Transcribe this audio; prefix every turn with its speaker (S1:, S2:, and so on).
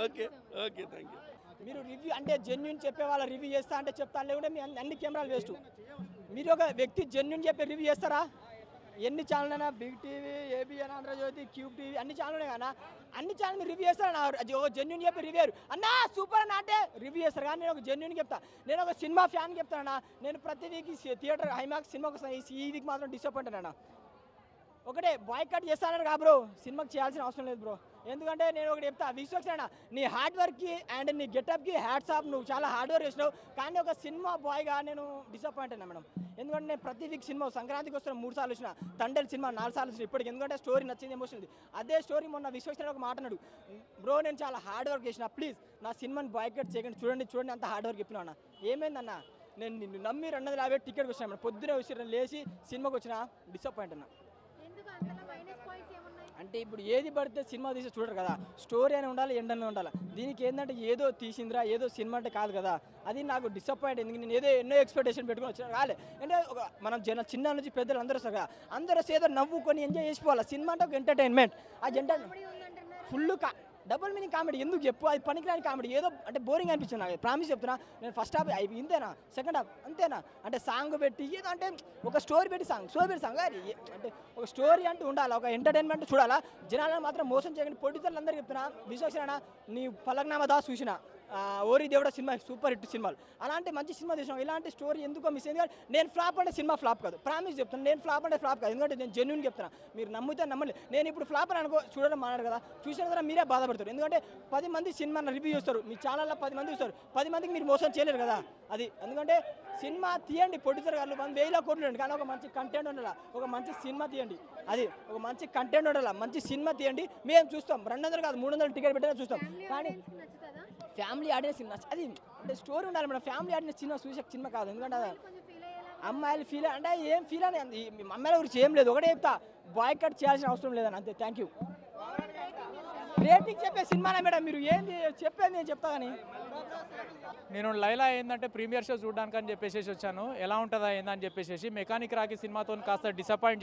S1: Okay okay thank you.
S2: మీరు review అంటే genuine చెప్పే వాళ్ళ రివ్యూ చేస్తా అంటే చెప్తా లేకుంటే మీ అన్ని కెమెరాలు వేస్ట్. మీరు ఒక వ్యక్తి జెన్యున్ చెప్పే రివ్యూ చేస్తారా? ఎన్ని ఛానల్ అయినా big TV, ABN, Andhrajyothy, cube TV అన్ని ఛానల్ ఉన్నాయి కదా, అన్ని ఛానల్ మీరు రివ్యూ చేస్తారా? ఒక జెన్యున్ చెప్పి రివ్యూ అన్నా సూపర్ అన్న అంటే రివ్యూ చేస్తారు. కానీ నేను ఒక జెన్యున్ చెప్తా. నేను ఒక సినిమా ఫ్యాన్ చెప్తానన్నా. నేను ప్రతి వీక్ థియేటర్ ఐమాక్స్ సినిమాకి ఈ వీక్ మాత్రం డిసప్పాయింట్ అన్నా. ఒకటే బాయ్కట్ చేస్తానని కా బ్రో, సినిమాకి చేయాల్సిన అవసరం లేదు బ్రో. ఎందుకంటే నేను ఒకటి చెప్తా, విశ్వక్సేన నీ హార్డ్ వర్క్కి అండ్ నీ గెటప్కి హ్యాట్స్ ఆఫ్. నువ్వు చాలా హార్డ్ వర్క్ చేసినావు. కానీ ఒక సినిమా బాయ్గా నేను డిసప్పాయింట్ అయినా మేడం. ఎందుకంటే నేను ప్రతి వీక్ సినిమా సంక్రాంతికి వస్తున్న 3 సార్లు వచ్చిన, తండేల్ సినిమా 4 సార్లు వచ్చిన ఇప్పటికి. ఎందుకంటే స్టోరీ నచ్చింది, ఎమోషన్ ఉంది. అదే స్టోరీ మొన్న విశ్వక్సేన ఒక మాట అన్నాడు, బ్రో నేను చాలా హార్డ్ వర్క్ చేసిన, ప్లీజ్ నా సినిమాని బాయ్కట్ చేయకండి, చూడండి అంత హార్డ్ వర్క్ చెప్పినా అన్న. ఏమైందన్న, నేను నిన్ను నమ్మి 250 టికెట్ వచ్చినా మేడం. పొద్దునే వచ్చి లేచి సినిమాకి వచ్చిన డిసప్పాయింట్ అన్న. అంటే ఇప్పుడు ఏది పడితే సినిమా తీసి చూడరు కదా, స్టోరీ అని ఉండాలి, ఎండ్ అని ఉండాలి. దీనికి ఏంటంటే ఏదో తీసిందిరా, ఏదో సినిమా అంటే కాదు కదా, అది నాకు డిసప్పాయింట్. ఎందుకు నేను ఎన్నో ఎక్స్పెక్టేషన్ పెట్టుకుని వచ్చిన రాలే. అంటే ఒక మనం చిన్న నుంచి పెద్దలు అందరూ వస్తారు కదా, అందరూ ఏదో నవ్వుకొని ఎంజాయ్ చేసిపోవాలి. సినిమా అంటే ఒక ఎంటర్టైన్మెంట్. అది ఫుల్ డబుల్ మీనింగ్ కామెడీ ఎందుకు చెప్పు, అది పనికిరాని కామెడీ. ఏదో అంటే బోరింగ్ అనిపించింది నాకు, ప్రామిస్ చెప్తున్నా. నేను ఫస్ట్ హాఫ్ ఇంతేనా, సెకండ్ హాఫ్ అంతేనా అంటే సాంగ్ పెట్టి ఏదో అంటే ఒక స్టోరీ పెట్టి సాంగ్ అంటే ఒక స్టోరీ అంటూ ఉండాలి, ఒక ఎంటర్టైన్మెంట్ చూడాలా. జనాలను మాత్రం మోసం చేయకండి. ప్రొడ్యూసర్లు అందరూ చెప్తున్నా, విశ్వక్సేన నీ పలక్నామా దాస్ చూసిన, ఓరి దేవుడ సినిమా సూపర్ హిట్ సినిమాలు, అలాంటి మంచి సినిమా చూసినాం. ఇలాంటి స్టోరీ ఎందుకో మిస్ అయింది. నేను ఫ్లాప్ అంటే సినిమా ఫ్లాప్ కాదు, ప్రామిస్ చెప్తాను. నేను ఫ్లాప్ అంటే ఫ్లాప్ కాదు, ఎందుకంటే నేను జెన్యున్ చెప్తున్నా. మీరు నమ్మితే నమ్మలేదు. నేను ఇప్పుడు ఫ్లాప్ అని అనుకో, చూడడం మాట్లాడు కదా, చూసిన కదా మీరే బాధపడతారు. ఎందుకంటే 10 మంది సినిమా రివ్యూ చూస్తారు, మీ ఛానల్లో 10 మంది చూస్తారు, 10 మందికి మీరు మోసం చేయలేరు కదా. అది ఎందుకంటే సినిమా తీయండి, ప్రొడ్యూసర్ గారు 1,000 కోట్లు ఉండండి, కానీ ఒక మంచి కంటెంట్ ఉండాలి, ఒక మంచి సినిమా తీయండి. అది ఒక మంచి కంటెంట్ ఉండాలి, మంచి సినిమా తీయండి. మేము చూస్తాం, 200 కాదు 300 టికెట్ పెట్టినా చూస్తాం. కానీ ఫ్యామిలీ ఆడియన్స్ అది అంటే స్టోరీ ఉండాలి మేడం. ఫ్యామిలీ ఆడియన్స్ సినిమా చూసే సినిమా కాదు. ఎందుకంటే అమ్మాయిలు ఫీల్ అంటే ఏం ఫీల్ అని అమ్మాయిల గురించి ఏం లేదు. ఒకటే చెప్తా, బాయ్కట్ చేయాల్సిన అవసరం లేదని, అంతే. Thank you. రేటింగ్ చెప్పే సినిమానే మేడం, మీరు ఏంది చెప్పేది నేను చెప్తా. కానీ
S3: నేను లైలా ఏంటంటే ప్రీమియర్ షో చూడడానికి అని చెప్పేసి వచ్చాను, ఎలా ఉంటుందా ఏందని చెప్పేసి. మెకానిక్ రాకీ సినిమాతో కాస్త డిసప్పాయింట్